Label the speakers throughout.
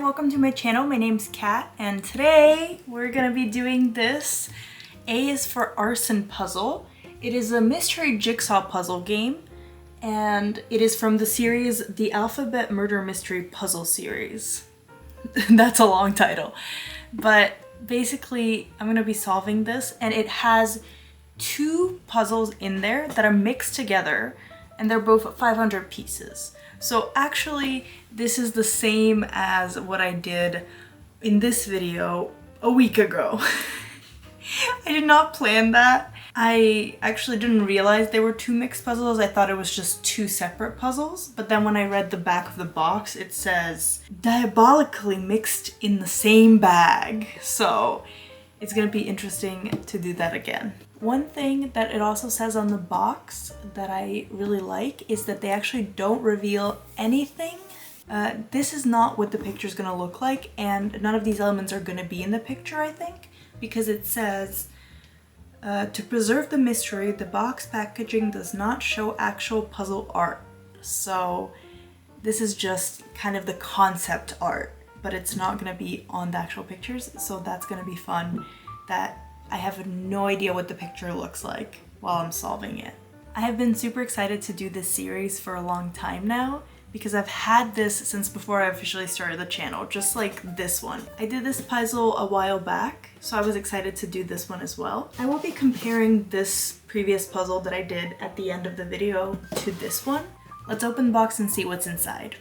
Speaker 1: and welcome to my channel. My name's Kat and today we're gonna be doing this A is for Arson puzzle. It is a mystery jigsaw puzzle game and it is from the series The Alphabet Murder Mystery Puzzle Series. That's a long title. But basically I'm gonna be solving this and it has two puzzles in there that are mixed together and they're both 500 pieces. So actually, this is the same as what I did in this video a week ago. I did not plan that. I actually didn't realize they were two mixed puzzles. I thought it was just two separate puzzles. But then when I read the back of the box, it says, diabolically mixed in the same bag. So it's gonna be interesting to do that again. One thing that it also says on the box that I really like is that they actually don't reveal anything. This is not what the picture is gonna look like, and none of these elements are gonna be in the picture, I think, because it says, to preserve the mystery, the box packaging does not show actual puzzle art. So this is just kind of the concept art, but it's not gonna be on the actual pictures, so that's gonna be fun. That I have no idea what the picture looks like while I'm solving it. I have been super excited to do this series for a long time now because I've had this since before I officially started the channel, just like this one. I did this puzzle a while back, so I was excited to do this one as well. I will be comparing this previous puzzle that I did at the end of the video to this one. Let's open the box and see what's inside.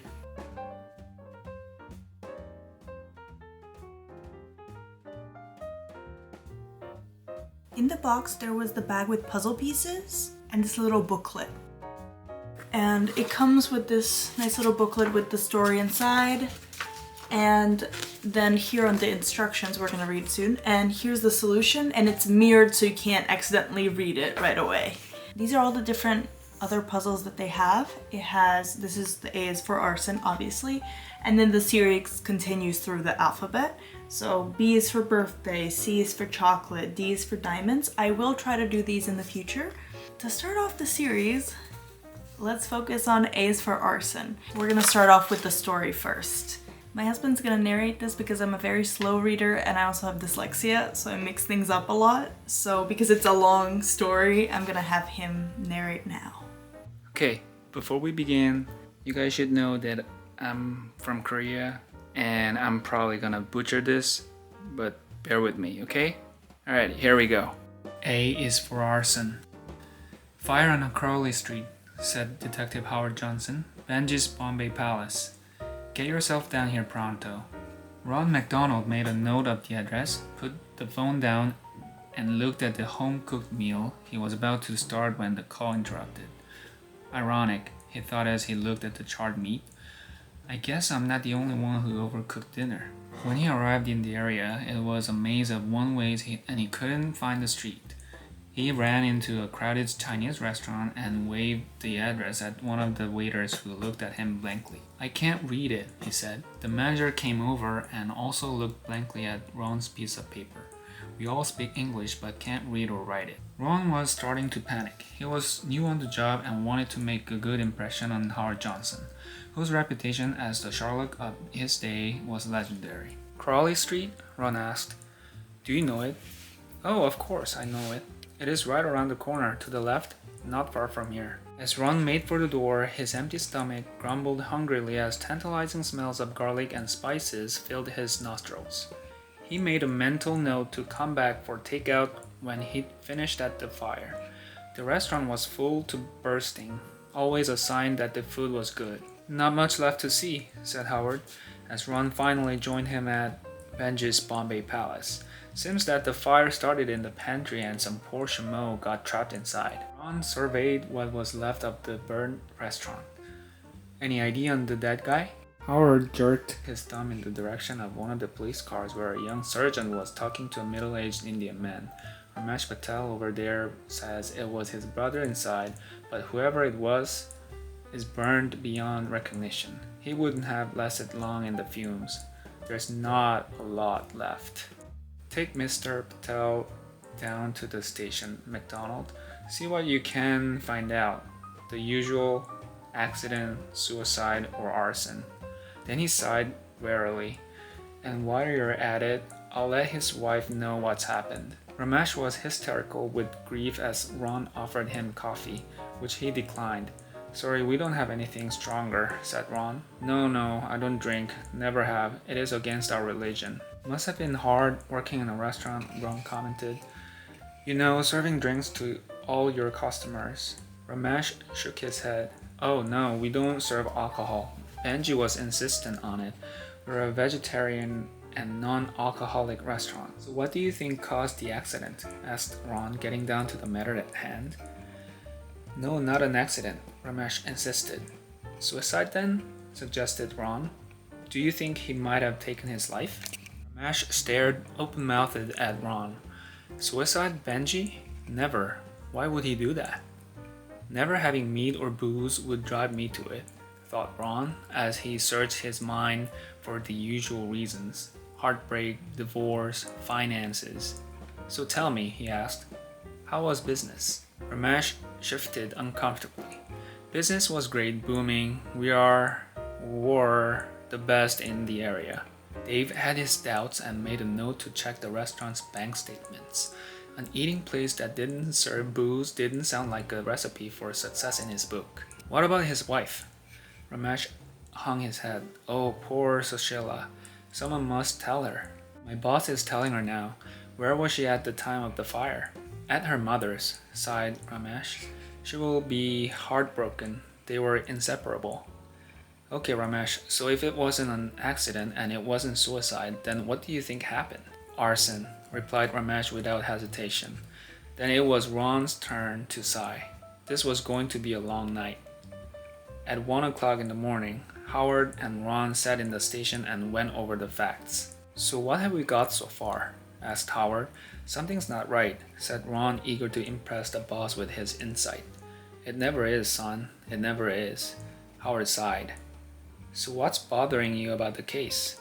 Speaker 1: In the box, there was the bag with puzzle pieces and this little booklet. And it comes with this nice little booklet with the story inside. And then here on the instructions, we're gonna read soon. And here's the solution, and it's mirrored so you can't accidentally read it right away. These are all the different other puzzles that they have. It has, this is the A is for Arson, obviously. And then the series continues through the alphabet. So B is for birthday, C is for chocolate, D is for diamonds. I will try to do these in the future. To start off the series, let's focus on A is for Arson. We're gonna start off with the story first. My husband's gonna narrate this because I'm a very slow reader and I also have dyslexia, so I mix things up a lot. So because it's a long story, I'm gonna have him narrate now.
Speaker 2: Okay, before we begin, you guys should know that I'm from Korea and I'm probably gonna butcher this, but bear with me, okay? Alright, here we go. A is for Arson. Fire on a Crowley Street, said Detective Howard Johnson, Benji's Bombay Palace. Get yourself down here pronto. Ron McDonald made a note of the address, put the phone down, and looked at the home-cooked meal he was about to start when the call interrupted. Ironic, he thought as he looked at the charred meat. I guess I'm not the only one who overcooked dinner. When he arrived in the area, it was a maze of one-ways and he couldn't find the street. He ran into a crowded Chinese restaurant and waved the address at one of the waiters who looked at him blankly. I can't read it, he said. The manager came over and also looked blankly at Ron's piece of paper. We all speak English but can't read or write it. Ron was starting to panic. He was new on the job and wanted to make a good impression on Howard Johnson, whose reputation as the Sherlock of his day was legendary. Crawley Street? Ron asked. Do you know it? Oh, of course, I know it. It is right around the corner, to the left, not far from here. As Ron made for the door, his empty stomach grumbled hungrily as tantalizing smells of garlic and spices filled his nostrils. He made a mental note to come back for takeout when he'd finished at the fire. The restaurant was full to bursting, always a sign that the food was good. Not much left to see, said Howard, as Ron finally joined him at Benji's Bombay Palace. Seems that the fire started in the pantry and some poor chameau got trapped inside. Ron surveyed what was left of the burned restaurant. Any idea on the dead guy? Howard jerked his thumb in the direction of one of the police cars where a young sergeant was talking to a middle-aged Indian man. Ramesh Patel over there says it was his brother inside, but whoever it was is burned beyond recognition. He wouldn't have lasted long in the fumes. There's not a lot left. Take Mr. Patel down to the station, McDonald. See what you can find out. The usual accident, suicide, or arson. Then he sighed wearily. And while you're at it, I'll let his wife know what's happened. Ramesh was hysterical with grief as Ron offered him coffee, which he declined. Sorry, we don't have anything stronger, said Ron. No, I don't drink. Never have. It is against our religion. Must have been hard working in a restaurant, Ron commented. You know, serving drinks to all your customers. Ramesh shook his head. Oh no, we don't serve alcohol. Benji was insistent on it. We're a vegetarian and non-alcoholic restaurant. So what do you think caused the accident? Asked Ron, getting down to the matter at hand. No, not an accident, Ramesh insisted. Suicide then? Suggested Ron. Do you think he might have taken his life? Ramesh stared open-mouthed at Ron. Suicide, Benji? Never. Why would he do that? Never having meat or booze would drive me to it, thought Ron, as he searched his mind for the usual reasons. Heartbreak, divorce, finances. So tell me, he asked, how was business? Ramesh shifted uncomfortably. Business was great, booming. Were the best in the area. Dave had his doubts and made a note to check the restaurant's bank statements. An eating place that didn't serve booze didn't sound like a recipe for success in his book. What about his wife? Ramesh hung his head. Oh, poor Sushila. Someone must tell her. My boss is telling her now. Where was she at the time of the fire? At her mother's, sighed Ramesh. She will be heartbroken. They were inseparable. Okay, Ramesh, so if it wasn't an accident and it wasn't suicide, then what do you think happened? Arson, replied Ramesh without hesitation. Then it was Ron's turn to sigh. This was going to be a long night. At 1 o'clock in the morning, Howard and Ron sat in the station and went over the facts. So what have we got so far? Asked Howard. Something's not right, said Ron, eager to impress the boss with his insight. It never is, son. It never is. Howard sighed. So what's bothering you about the case?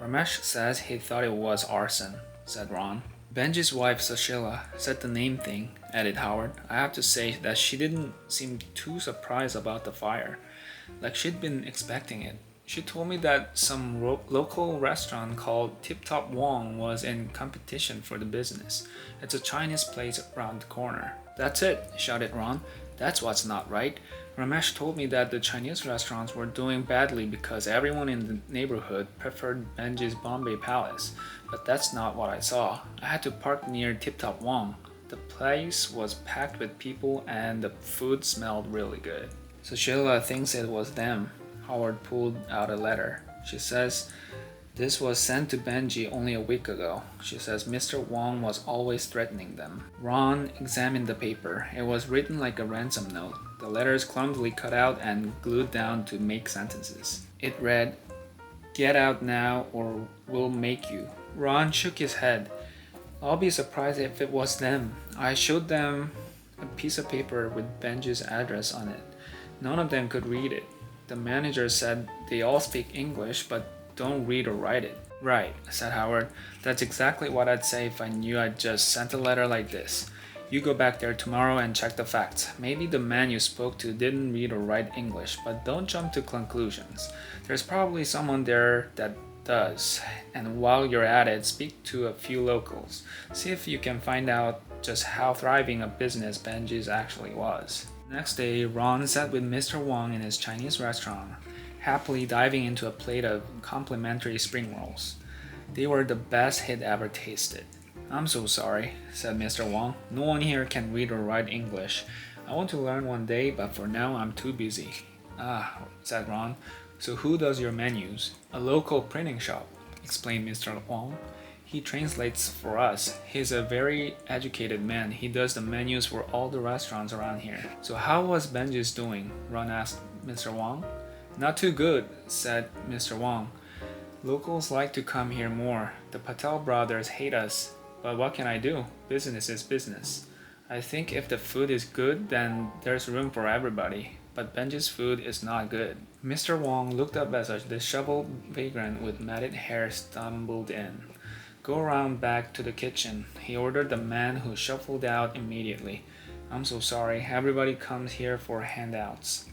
Speaker 2: Ramesh says he thought it was arson, said Ron. Benji's wife Sushila said the name thing, added Howard. I have to say that she didn't seem too surprised about the fire, like she'd been expecting it. She told me that some local restaurant called Tip Top Wong was in competition for the business. It's a Chinese place around the corner. That's it, shouted Ron. That's what's not right. Ramesh told me that the Chinese restaurants were doing badly because everyone in the neighborhood preferred Benji's Bombay Palace, but that's not what I saw. I had to park near Tip Top Wong. The place was packed with people and the food smelled really good. So Sheila thinks it was them. Howard pulled out a letter. She says this was sent to Benji only a week ago. She says Mr. Wong was always threatening them. Ron examined the paper. It was written like a ransom note. The letters clumsily cut out and glued down to make sentences. It read, "Get out now or we'll make you." Ron shook his head. I'll be surprised if it was them. I showed them a piece of paper with Benji's address on it. None of them could read it. The manager said they all speak English but don't read or write it. Right, said Howard. That's exactly what I'd say if I knew I'd just sent a letter like this. You go back there tomorrow and check the facts. Maybe the man you spoke to didn't read or write English, but don't jump to conclusions. There's probably someone there that does. And while you're at it, speak to a few locals. See if you can find out just how thriving a business Benji's actually was. Next day, Ron sat with Mr. Wong in his Chinese restaurant, happily diving into a plate of complimentary spring rolls. They were the best he'd ever tasted. I'm so sorry, said Mr. Wong. No one here can read or write English. I want to learn one day, but for now I'm too busy. Ah, said Ron. So who does your menus? A local printing shop, explained Mr. Wong. He translates for us. He's a very educated man. He does the menus for all the restaurants around here. So how was Benji's doing? Ron asked Mr. Wong. Not too good, said Mr. Wong. Locals like to come here more. The Patel brothers hate us. But what can I do? Business is business. I think if the food is good, then there's room for everybody. But Benji's food is not good. Mr. Wong looked up as a disheveled vagrant with matted hair stumbled in. Go around back to the kitchen, he ordered the man, who shuffled out immediately. I'm so sorry, everybody comes here for handouts.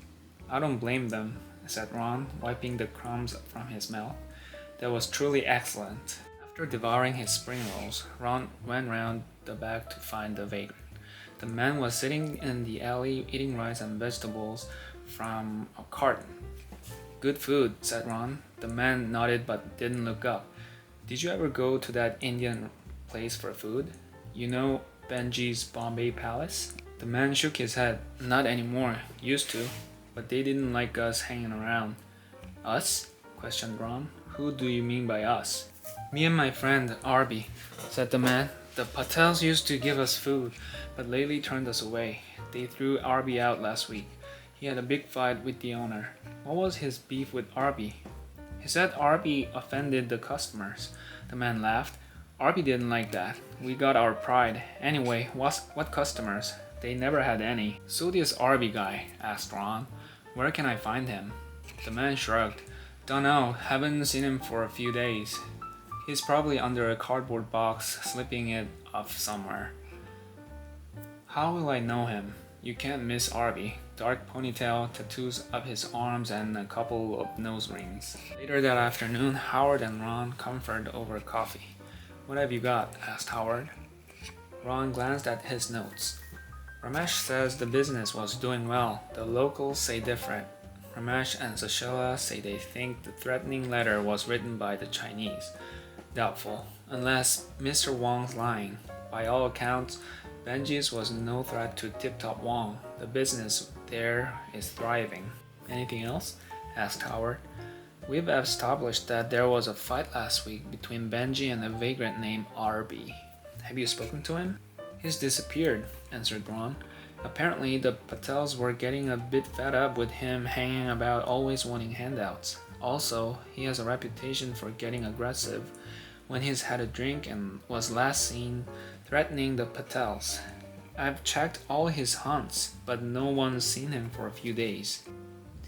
Speaker 2: I don't blame them, said Ron, wiping the crumbs from his mouth. That was truly excellent. After devouring his spring rolls, Ron went round the back to find the vagrant. The man was sitting in the alley eating rice and vegetables from a carton. Good food, said Ron. The man nodded but didn't look up. Did you ever go to that Indian place for food? You know Benji's Bombay Palace? The man shook his head. Not anymore. Used to. But they didn't like us hanging around. Us? Questioned Ron. Who do you mean by us? Me and my friend Arby, said the man. The Patels used to give us food, but lately turned us away. They threw Arby out last week. He had a big fight with the owner. What was his beef with Arby? He said Arby offended the customers. The man laughed. Arby didn't like that. We got our pride. Anyway, what customers? They never had any. So this Arby guy, asked Ron. Where can I find him? The man shrugged. Dunno, haven't seen him for a few days. He's probably under a cardboard box, slipping it off somewhere. How will I know him? You can't miss Arby. Dark ponytail, tattoos up his arms, and a couple of nose rings. Later that afternoon, Howard and Ron conferred over coffee. What have you got? Asked Howard. Ron glanced at his notes. Ramesh says the business was doing well. The locals say different. Ramesh and Sushila say they think the threatening letter was written by the Chinese. Doubtful, unless Mr. Wong's lying. By all accounts, Benji's was no threat to Tip Top Wong. The business there is thriving. Anything else? Asked Howard. We've established that there was a fight last week between Benji and a vagrant named Arby. Have you spoken to him? He's disappeared, answered Ron. Apparently, the Patels were getting a bit fed up with him hanging about always wanting handouts. Also, he has a reputation for getting aggressive when he's had a drink and was last seen threatening the Patels. I've checked all his hunts, but no one's seen him for a few days.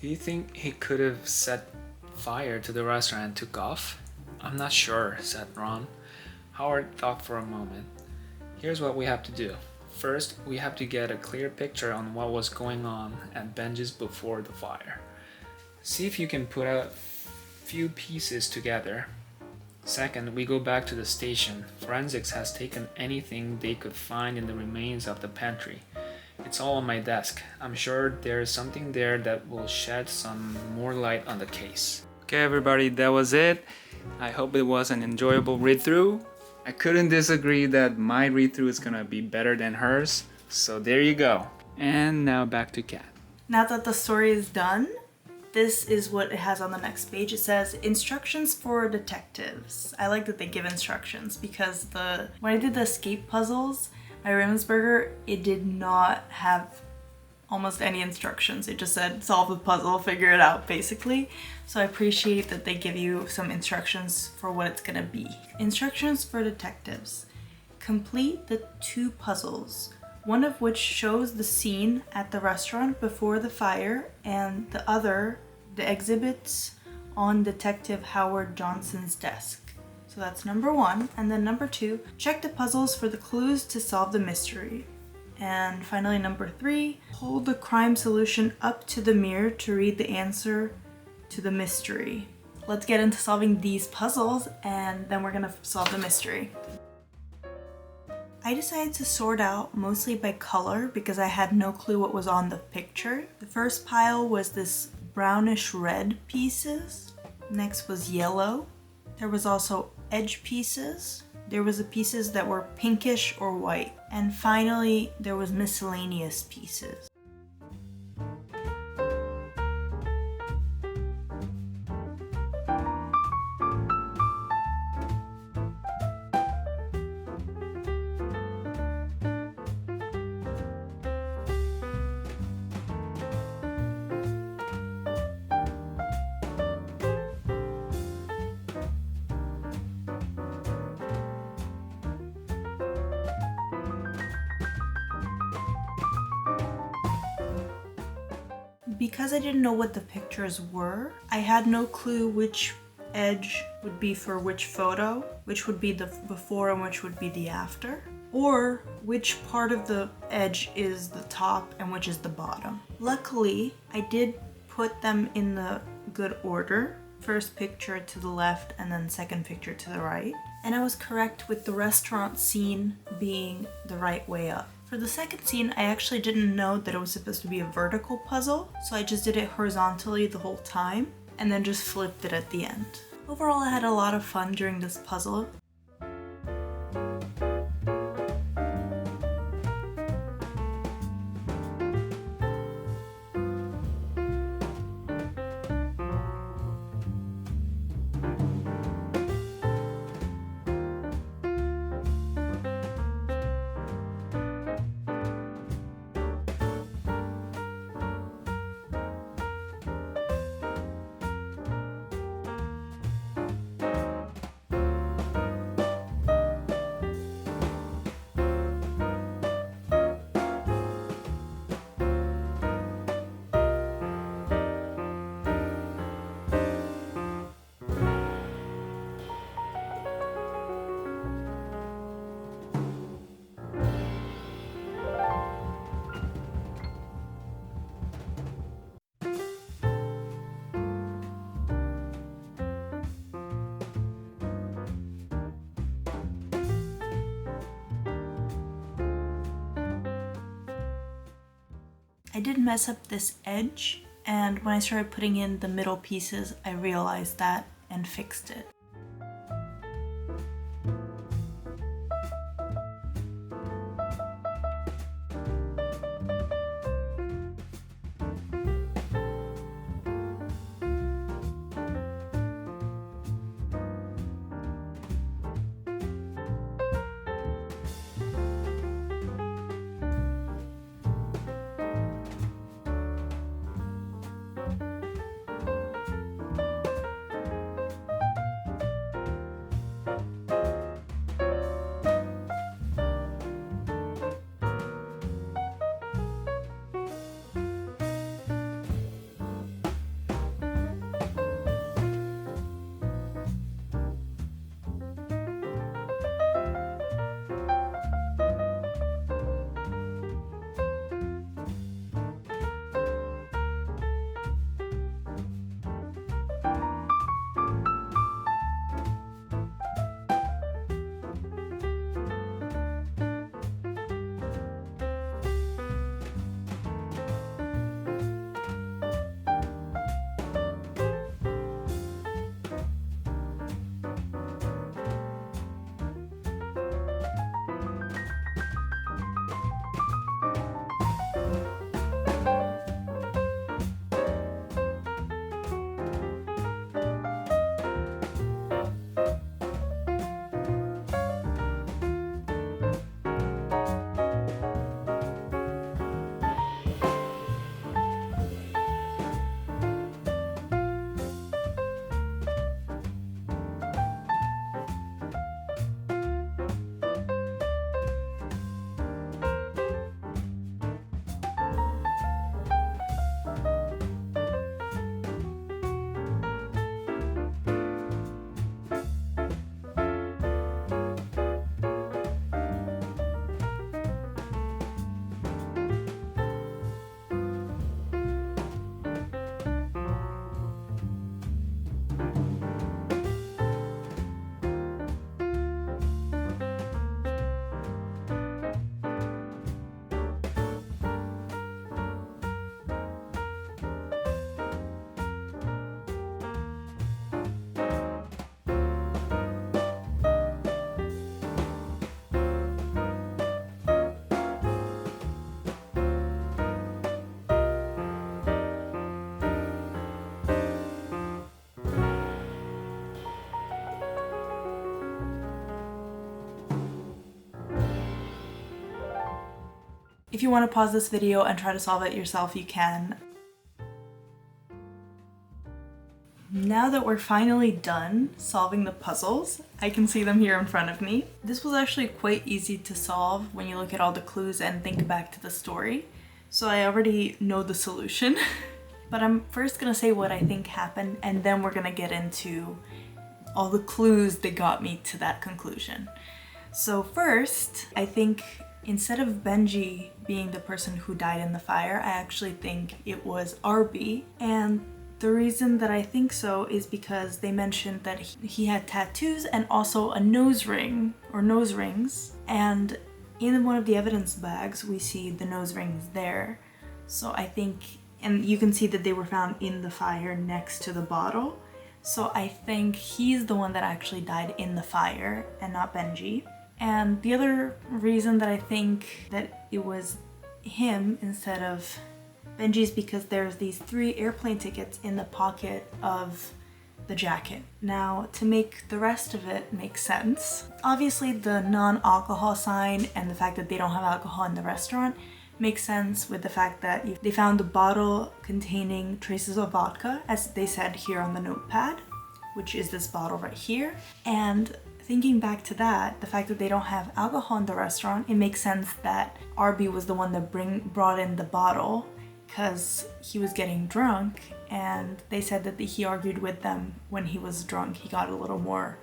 Speaker 2: Do you think he could have set fire to the restaurant and took off? I'm not sure, said Ron. Howard thought for a moment. Here's what we have to do. First, we have to get a clear picture on what was going on at Benji's before the fire. See if you can put a few pieces together. Second, we go back to the station. Forensics has taken anything they could find in the remains of the pantry. It's all on my desk. I'm sure there's something there that will shed some more light on the case. Okay, everybody, that was it. I hope it was an enjoyable read-through. I couldn't disagree that my read-through is gonna be better than hers. So there you go. And now back to Kat.
Speaker 1: Now that the story is done, this is what it has on the next page. It says, instructions for detectives. I like that they give instructions because when I did the escape puzzles, my Ravensburger, it did not have almost any instructions. It just said, solve the puzzle, figure it out, basically. So I appreciate that they give you some instructions for what it's gonna be. Instructions for detectives. Complete the 2 puzzles, one of which shows the scene at the restaurant before the fire, and the other, the exhibits on Detective Howard Johnson's desk. So that's number 1. And then number 2, check the puzzles for the clues to solve the mystery. And finally, number 3, hold the crime solution up to the mirror to read the answer to the mystery. Let's get into solving these puzzles, and then we're gonna solve the mystery. I decided to sort out mostly by color because I had no clue what was on the picture. The first pile was this brownish red pieces. Next was yellow. There was also edge pieces. There was the pieces that were pinkish or white. And finally, there was miscellaneous pieces. Because I didn't know what the pictures were, I had no clue which edge would be for which photo, which would be the before and which would be the after, or which part of the edge is the top and which is the bottom. Luckily, I did put them in the good order, first picture to the left and then second picture to the right. And I was correct with the restaurant scene being the right way up. For the second scene, I actually didn't know that it was supposed to be a vertical puzzle, so I just did it horizontally the whole time and then just flipped it at the end. Overall, I had a lot of fun during this puzzle. I did mess up this edge, and when I started putting in the middle pieces, I realized that and fixed it. If you want to pause this video and try to solve it yourself, you can. Now that we're finally done solving the puzzles, I can see them here in front of me. This was actually quite easy to solve when you look at all the clues and think back to the story. So I already know the solution. But I'm first gonna say what I think happened, and then we're gonna get into all the clues that got me to that conclusion. So first, I think instead of Benji being the person who died in the fire, I actually think it was Arby. And The reason that I think so is because they mentioned that he had tattoos and also a nose ring or nose rings. And in one of the evidence bags, we see the nose rings there. So I think, and you can see that they were found in the fire next to the bottle. So I think he's the one that actually died in the fire and not Benji. And the other reason that I think that it was him instead of Benji is because there's these 3 airplane tickets in the pocket of the jacket. Now, to make the rest of it make sense, obviously the non-alcohol sign and the fact that they don't have alcohol in the restaurant makes sense with the fact that they found a bottle containing traces of vodka, as they said here on the notepad, which is this bottle right here. And thinking back to that, the fact that they don't have alcohol in the restaurant, it makes sense that Arby was the one that brought in the bottle because he was getting drunk, and they said that he argued with them when he was drunk. He got a little more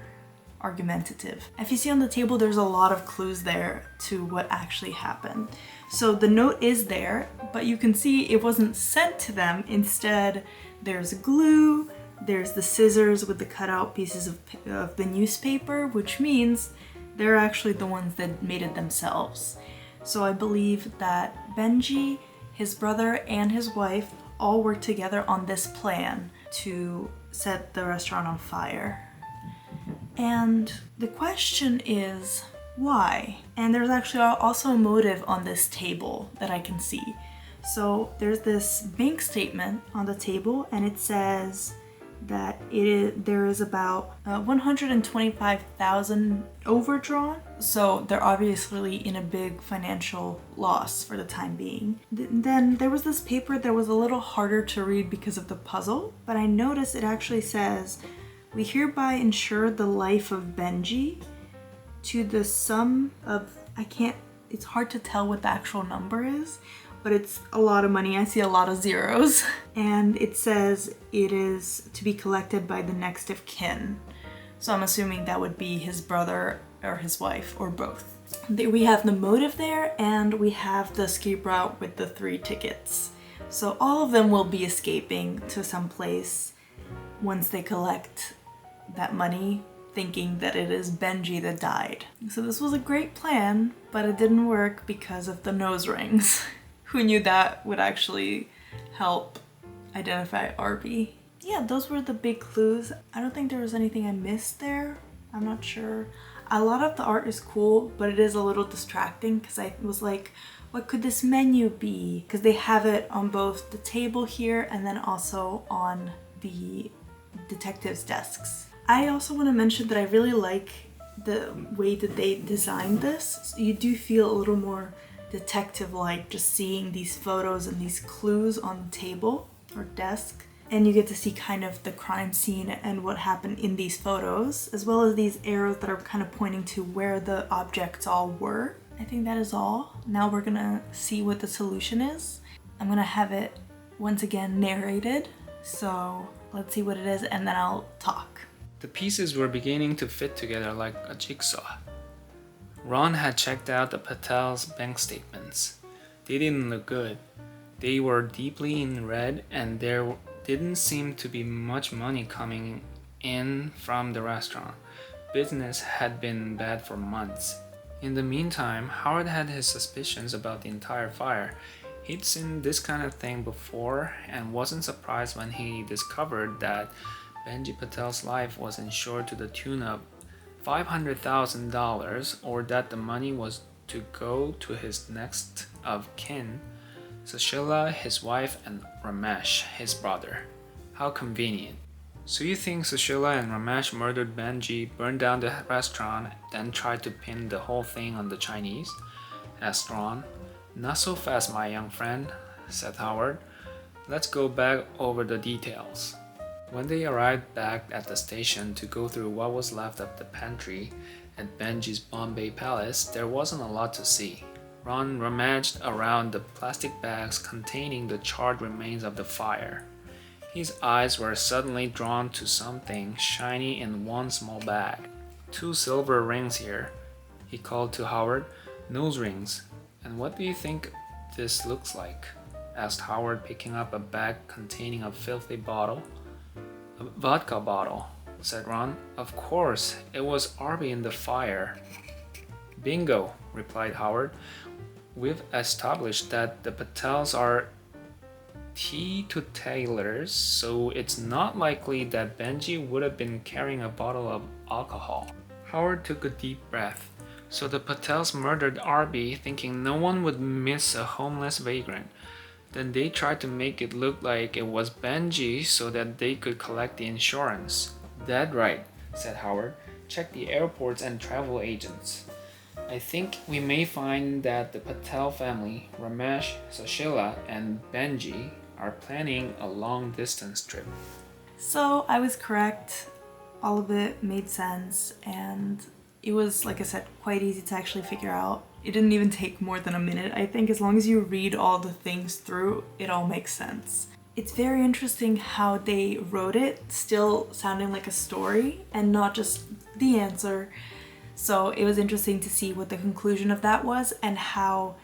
Speaker 1: argumentative. If you see on the table, there's a lot of clues there to what actually happened. So the note is there, but you can see it wasn't sent to them. Instead, there's glue, there's the scissors with the cutout pieces of the newspaper, which means they're actually the ones that made it themselves. So I believe that Benji, his brother, and his wife all worked together on this plan to set the restaurant on fire. And the question is, why? And there's actually also a motive on this table that I can see. So there's this bank statement on the table, and it says that there is about 125,000 overdrawn. So they're obviously in a big financial loss for the time being. Then there was this paper that was a little harder to read because of the puzzle, but I noticed it actually says, "We hereby insure the life of Benji to the sum of," it's hard to tell what the actual number is, but it's a lot of money. I see a lot of zeros. And it says it is to be collected by the next of kin. So I'm assuming that would be his brother or his wife or both. We have the motive there, and we have the escape route with the 3 tickets. So all of them will be escaping to some place once they collect that money, thinking that it is Benji that died. So this was a great plan, but it didn't work because of the nose rings. Who knew that would actually help identify Arby? Yeah, those were the big clues. I don't think there was anything I missed there. I'm not sure. A lot of the art is cool, but it is a little distracting because I was like, what could this menu be? Because they have it on both the table here and then also on the detectives' desks. I also want to mention that I really like the way that they designed this. So you do feel a little more detective-like just seeing these photos and these clues on the table or desk, and you get to see kind of the crime scene and what happened in these photos, as well as these arrows that are kind of pointing to where the objects all were. I think that is all. Now we're gonna see what the solution is. I'm gonna have it once again narrated, so let's see what it is and then I'll talk.
Speaker 2: The pieces were beginning to fit together like a jigsaw. Ron had checked out the Patel's bank statements. They didn't look good. They were deeply in red, and there didn't seem to be much money coming in from the restaurant. Business had been bad for months. In the meantime, Howard had his suspicions about the entire fire. He'd seen this kind of thing before and wasn't surprised when he discovered that Benji Patel's life was insured to the tune of $500,000, or that the money was to go to his next of kin, Sushila, his wife, and Ramesh, his brother. How convenient. So you think Sushila and Ramesh murdered Benji, burned down the restaurant, then tried to pin the whole thing on the Chinese? Asked Ron. Not so fast, my young friend, said Howard. Let's go back over the details. When they arrived back at the station to go through what was left of the pantry at Benji's Bombay Palace, there wasn't a lot to see. Ron rummaged around the plastic bags containing the charred remains of the fire. His eyes were suddenly drawn to something shiny in one small bag. 2 silver rings here, he called to Howard. Nose rings. And what do you think this looks like? asked Howard, picking up a bag containing a filthy bottle. A vodka bottle, said Ron. Of course, it was Arby in the fire. Bingo, replied Howard. We've established that the Patels are teetotalers, so it's not likely that Benji would have been carrying a bottle of alcohol. Howard took a deep breath. So the Patels murdered Arby, thinking no one would miss a homeless vagrant. Then they tried to make it look like it was Benji so that they could collect the insurance. Dead right, said Howard. Check the airports and travel agents. I think we may find that the Patel family, Ramesh, Sushila, and Benji, are planning a long-distance trip.
Speaker 1: So I was correct. All of it made sense, and it was, like I said, quite easy to actually figure out. It didn't even take more than a minute. I think as long as you read all the things through, it all makes sense. It's very interesting how they wrote it, still sounding like a story and not just the answer. So it was interesting to see what the conclusion of that was and how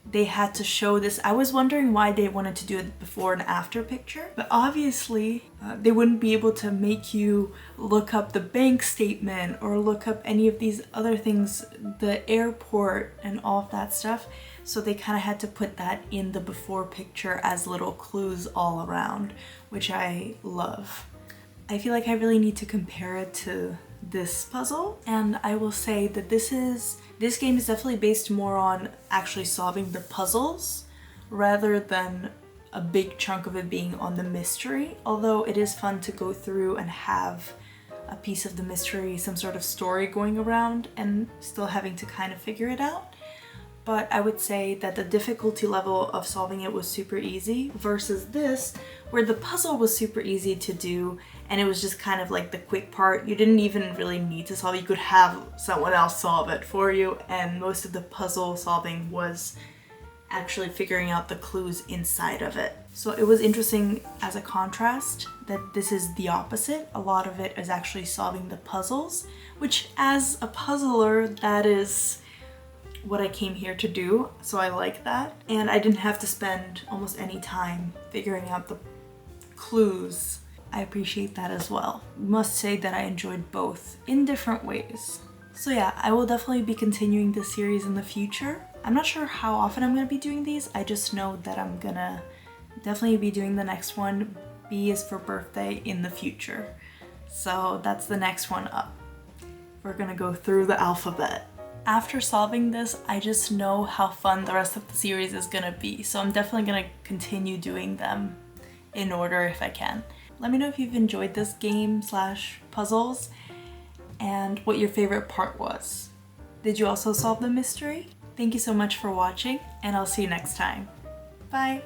Speaker 1: they had to show this. I was wondering why they wanted to do it before and after picture, but obviously they wouldn't be able to make you look up the bank statement or look up any of these other things, the airport and all of that stuff. So they kind of had to put that in the before picture as little clues all around, which I love. I feel like I really need to compare it to this puzzle, and I will say that this game is definitely based more on actually solving the puzzles rather than a big chunk of it being on the mystery, although it is fun to go through and have a piece of the mystery, some sort of story going around and still having to kind of figure it out. But I would say that the difficulty level of solving it was super easy versus this, where the puzzle was super easy to do and it was just kind of like the quick part. You didn't even really need to solve it. You could have someone else solve it for you, and most of the puzzle solving was actually figuring out the clues inside of it. So it was interesting as a contrast that this is the opposite. A lot of it is actually solving the puzzles, which as a puzzler, that is what I came here to do, so I like that. And I didn't have to spend almost any time figuring out the clues. I appreciate that as well. Must say that I enjoyed both in different ways. So yeah, I will definitely be continuing this series in the future. I'm not sure how often I'm gonna be doing these, I just know that I'm gonna definitely be doing the next one. B is for birthday in the future. So that's the next one up. We're gonna go through the alphabet. After solving this, I just know how fun the rest of the series is gonna be, so I'm definitely gonna continue doing them in order if I can. Let me know if you've enjoyed this game / puzzles and what your favorite part was. Did you also solve the mystery? Thank you so much for watching, and I'll see you next time. Bye!